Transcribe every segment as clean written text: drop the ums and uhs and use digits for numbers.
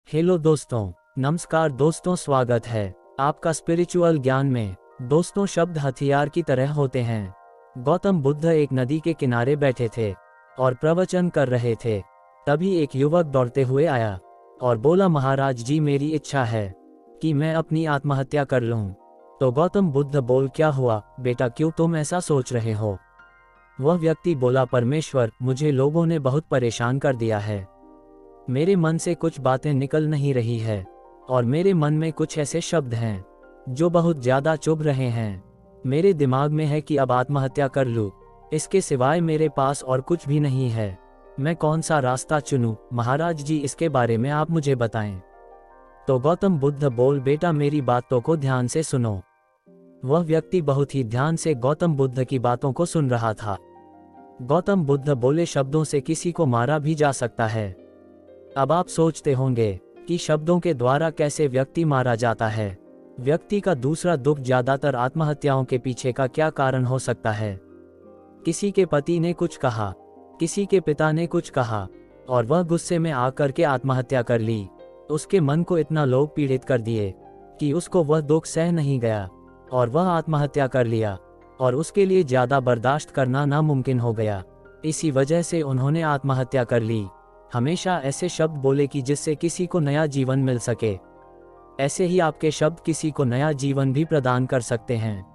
Hello दोस्तों, नमस्कार दोस्तों, स्वागत है आपका स्पिरिचुअल ज्ञान में। दोस्तों, शब्द हथियार की तरह होते हैं। गौतम बुद्ध एक नदी के किनारे बैठे थे और प्रवचन कर रहे थे। तभी एक युवक दौड़ते हुए आया और बोला, महाराज जी, मेरी इच्छा है कि मैं अपनी आत्महत्या कर लूं। तो गौतम बुद्ध बोल, क्या हुआ बेटा, क्यों तुम ऐसा सोच रहे हो? वह व्यक्ति बोला, परमेश्वर, मुझे लोगों ने बहुत परेशान कर दिया है। मेरे मन से कुछ बातें निकल नहीं रही है और मेरे मन में कुछ ऐसे शब्द हैं जो बहुत ज़्यादा चुभ रहे हैं। मेरे दिमाग में है कि अब आत्महत्या कर लूं। इसके सिवाय मेरे पास और कुछ भी नहीं है। मैं कौन सा रास्ता चुनूं? महाराज जी, इसके बारे में आप मुझे बताएं। तो गौतम बुद्ध बोल, बेटा, मेरी बातों को ध्यान से सुनो। वह व्यक्ति बहुत ही ध्यान से गौतम बुद्ध की बातों को सुन रहा था। गौतम बुद्ध बोले, शब्दों से किसी को मारा भी जा सकता है। अब आप सोचते होंगे कि शब्दों के द्वारा कैसे व्यक्ति मारा जाता है। व्यक्ति का दूसरा दुख ज्यादातर आत्महत्याओं के पीछे का क्या कारण हो सकता है? किसी के पति ने कुछ कहा, किसी के पिता ने कुछ कहा और वह गुस्से में आकर के आत्महत्या कर ली। उसके मन को इतना लोग पीड़ित कर दिए कि उसको वह दुख सह नहीं गया और वह आत्महत्या कर लिया और उसके लिए ज्यादा बर्दाश्त करना नामुमकिन हो गया। इसी वजह से उन्होंने आत्महत्या कर ली। हमेशा ऐसे शब्द बोले कि जिससे किसी को नया जीवन मिल सके। ऐसे ही आपके शब्द किसी को नया जीवन भी प्रदान कर सकते हैं।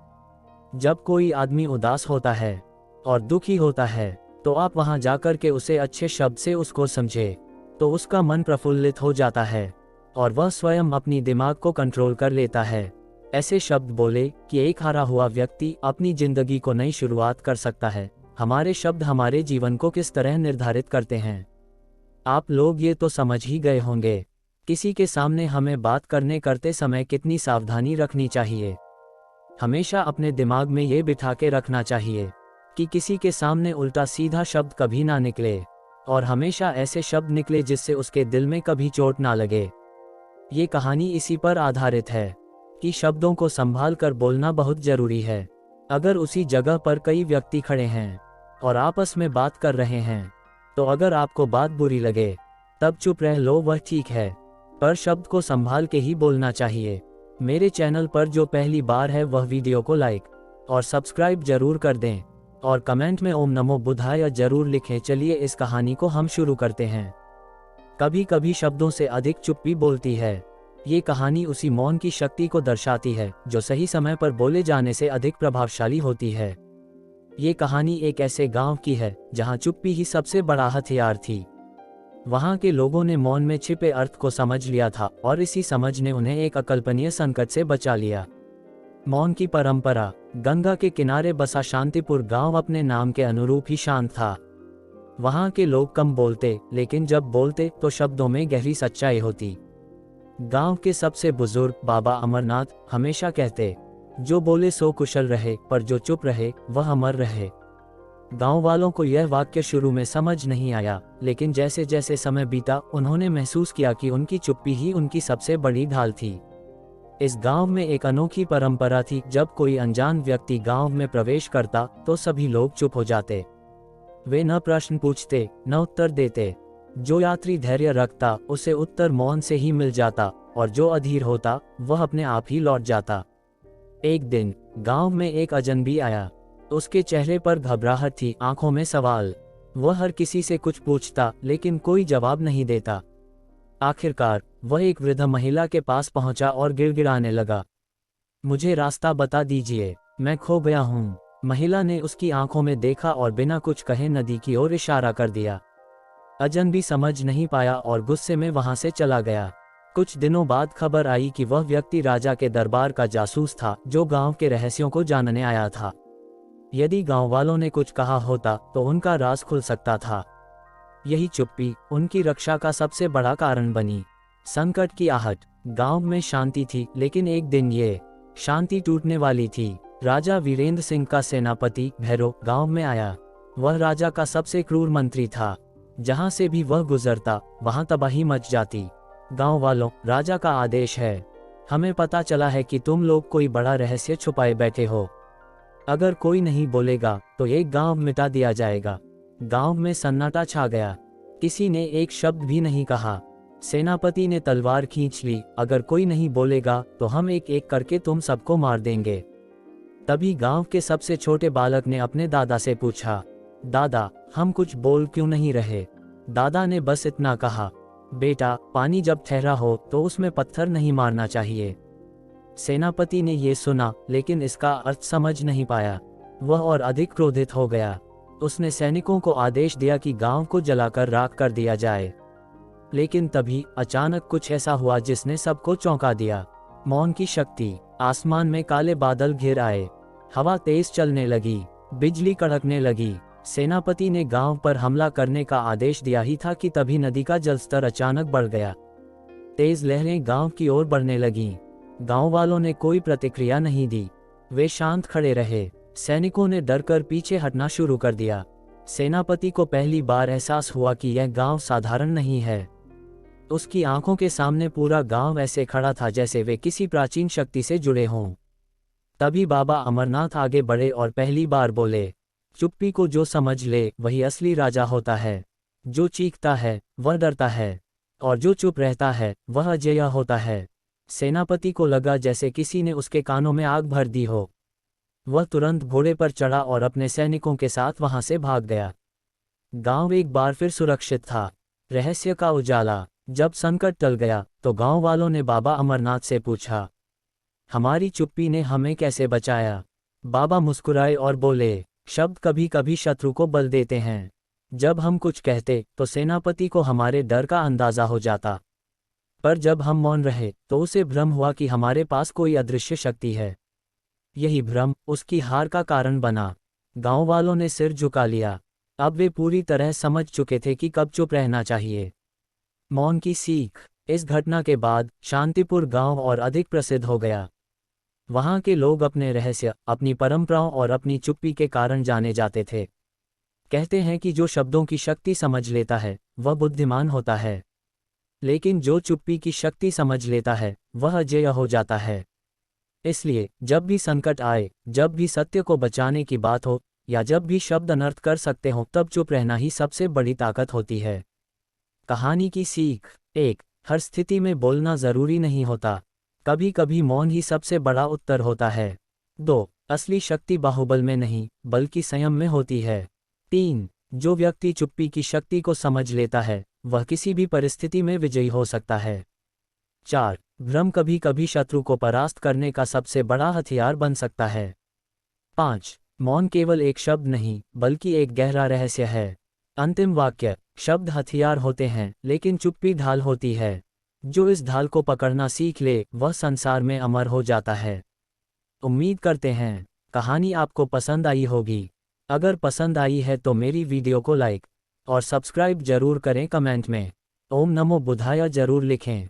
जब कोई आदमी उदास होता है और दुखी होता है तो आप वहां जाकर के उसे अच्छे शब्द से उसको समझे तो उसका मन प्रफुल्लित हो जाता है और वह स्वयं अपनी दिमाग को कंट्रोल कर लेता है। ऐसे शब्द बोले कि एक हारा हुआ व्यक्ति अपनी जिंदगी को नई शुरुआत कर सकता है। हमारे शब्द हमारे जीवन को किस तरह निर्धारित करते हैं, आप लोग ये तो समझ ही गए होंगे। किसी के सामने हमें बात करते समय कितनी सावधानी रखनी चाहिए। हमेशा अपने दिमाग में ये बिठा के रखना चाहिए कि किसी के सामने उल्टा सीधा शब्द कभी ना निकले और हमेशा ऐसे शब्द निकले जिससे उसके दिल में कभी चोट ना लगे। ये कहानी इसी पर आधारित है कि शब्दों को संभाल कर बोलना बहुत जरूरी है। अगर उसी जगह पर कई व्यक्ति खड़े हैं और आपस में बात कर रहे हैं तो अगर आपको बात बुरी लगे तब चुप रह लो, वह ठीक है, पर शब्द को संभाल के ही बोलना चाहिए। मेरे चैनल पर जो पहली बार है वह वीडियो को लाइक और सब्सक्राइब जरूर कर दें और कमेंट में ओम नमो बुद्धाय जरूर लिखें। चलिए इस कहानी को हम शुरू करते हैं। कभी कभी शब्दों से अधिक चुप्पी बोलती है। ये कहानी उसी मौन की शक्ति को दर्शाती है जो सही समय पर बोले जाने से अधिक प्रभावशाली होती है। ये कहानी एक ऐसे गांव की है जहां चुप्पी ही सबसे बड़ा हथियार थी। वहां के लोगों ने मौन में छिपे अर्थ को समझ लिया था और इसी समझ ने उन्हें एक अकल्पनीय संकट से बचा लिया। मौन की परंपरा। गंगा के किनारे बसा शांतिपुर गांव अपने नाम के अनुरूप ही शांत था। वहां के लोग कम बोलते, लेकिन जब बोलते तो शब्दों में गहरी सच्चाई होती। गांव के सबसे बुजुर्ग बाबा अमरनाथ हमेशा कहते, जो बोले सो कुशल रहे, पर जो चुप रहे वह अमर रहे। गांव वालों को यह वाक्य शुरू में समझ नहीं आया, लेकिन जैसे जैसे समय बीता उन्होंने महसूस किया कि उनकी चुप्पी ही उनकी सबसे बड़ी ढाल थी। इस गांव में एक अनोखी परंपरा थी, जब कोई अनजान व्यक्ति गांव में प्रवेश करता तो सभी लोग चुप हो जाते। वे न प्रश्न पूछते न उत्तर देते। जो यात्री धैर्य रखता उसे उत्तर मौन से ही मिल जाता और जो अधीर होता वह अपने आप ही लौट जाता। एक दिन गांव में एक अजनबी आया। उसके चेहरे पर घबराहट थी, आंखों में सवाल। वह हर किसी से कुछ पूछता लेकिन कोई जवाब नहीं देता। आखिरकार वह एक वृद्ध महिला के पास पहुंचा और गिड़गिड़ाने लगा, मुझे रास्ता बता दीजिए, मैं खो गया हूं। महिला ने उसकी आंखों में देखा और बिना कुछ कहे नदी की ओर इशारा कर दिया। अजनबी समझ नहीं पाया और गुस्से में वहां से चला गया। कुछ दिनों बाद खबर आई कि वह व्यक्ति राजा के दरबार का जासूस था जो गांव के रहस्यों को जानने आया था। यदि गांव वालों ने कुछ कहा होता तो उनका राज खुल सकता था। यही चुप्पी उनकी रक्षा का सबसे बड़ा कारण बनी। संकट की आहट। गांव में शांति थी, लेकिन एक दिन ये शांति टूटने वाली थी। राजा वीरेंद्र सिंह का सेनापति भैरव गांव में आया। वह राजा का सबसे क्रूर मंत्री था। जहां से भी वह गुजरता वहां तबाही मच जाती। गांव वालों, राजा का आदेश है। हमें पता चला है कि तुम लोग कोई बड़ा रहस्य छुपाए बैठे हो। अगर कोई नहीं बोलेगा तो एक गांव मिटा दिया जाएगा। गांव में सन्नाटा छा गया। किसी ने एक शब्द भी नहीं कहा। सेनापति ने तलवार खींच ली, अगर कोई नहीं बोलेगा तो हम एक एक करके तुम सबको मार देंगे। तभी गांव के सबसे छोटे बालक ने अपने दादा से पूछा, दादा हम कुछ बोल क्यों नहीं रहे? दादा ने बस इतना कहा, बेटा पानी जब ठहरा हो तो उसमें पत्थर नहीं मारना चाहिए। सेनापति ने ये सुना लेकिन इसका अर्थ समझ नहीं पाया। वह और अधिक क्रोधित हो गया। उसने सैनिकों को आदेश दिया कि गांव को जलाकर राख कर दिया जाए। लेकिन तभी अचानक कुछ ऐसा हुआ जिसने सबको चौंका दिया। मौन की शक्ति। आसमान में काले बादल घिर आए, हवा तेज चलने लगी, बिजली कड़कने लगी। सेनापति ने गांव पर हमला करने का आदेश दिया ही था कि तभी नदी का जलस्तर अचानक बढ़ गया। तेज लहरें गांव की ओर बढ़ने लगीं। गांव वालों ने कोई प्रतिक्रिया नहीं दी, वे शांत खड़े रहे। सैनिकों ने डरकर पीछे हटना शुरू कर दिया। सेनापति को पहली बार एहसास हुआ कि यह गांव साधारण नहीं है। उसकी आंखों के सामने पूरा गांव ऐसे खड़ा था जैसे वे किसी प्राचीन शक्ति से जुड़े हों। तभी बाबा अमरनाथ आगे बढ़े और पहली बार बोले, चुप्पी को जो समझ ले वही असली राजा होता है। जो चीखता है वह डरता है, और जो चुप रहता है वह अजेय होता है। सेनापति को लगा जैसे किसी ने उसके कानों में आग भर दी हो। वह तुरंत घोड़े पर चढ़ा और अपने सैनिकों के साथ वहां से भाग गया। गांव एक बार फिर सुरक्षित था। रहस्य का उजाला। जब संकट टल गया तो गांव वालों ने बाबा अमरनाथ से पूछा, हमारी चुप्पी ने हमें कैसे बचाया? बाबा मुस्कुराए और बोले, शब्द कभी कभी शत्रु को बल देते हैं। जब हम कुछ कहते तो सेनापति को हमारे डर का अंदाजा हो जाता, पर जब हम मौन रहे तो उसे भ्रम हुआ कि हमारे पास कोई अदृश्य शक्ति है। यही भ्रम उसकी हार का कारण बना। गांव वालों ने सिर झुका लिया। अब वे पूरी तरह समझ चुके थे कि कब चुप रहना चाहिए। मौन की सीख। इस घटना के बाद शांतिपुर गांव और अधिक प्रसिद्ध हो गया। वहां के लोग अपने रहस्य, अपनी परंपराओं और अपनी चुप्पी के कारण जाने जाते थे। कहते हैं कि जो शब्दों की शक्ति समझ लेता है वह बुद्धिमान होता है, लेकिन जो चुप्पी की शक्ति समझ लेता है वह अजेय हो जाता है। इसलिए जब भी संकट आए, जब भी सत्य को बचाने की बात हो, या जब भी शब्द अनर्थ कर सकते हो, तब चुप रहना ही सबसे बड़ी ताकत होती है। कहानी की सीख। 1. हर स्थिति में बोलना जरूरी नहीं होता, कभी कभी मौन ही सबसे बड़ा उत्तर होता है। 2. असली शक्ति बाहुबल में नहीं बल्कि संयम में होती है। 3. जो व्यक्ति चुप्पी की शक्ति को समझ लेता है वह किसी भी परिस्थिति में विजयी हो सकता है। 4. भ्रम कभी कभी शत्रु को परास्त करने का सबसे बड़ा हथियार बन सकता है। 5. मौन केवल एक शब्द नहीं बल्कि एक गहरा रहस्य है। अंतिम वाक्य। शब्द हथियार होते हैं लेकिन चुप्पी ढाल होती है। जो इस ढाल को पकड़ना सीख ले वह संसार में अमर हो जाता है। उम्मीद करते हैं कहानी आपको पसंद आई होगी। अगर पसंद आई है तो मेरी वीडियो को लाइक और सब्सक्राइब जरूर करें। कमेंट में ओम नमो बुद्धाय जरूर लिखें।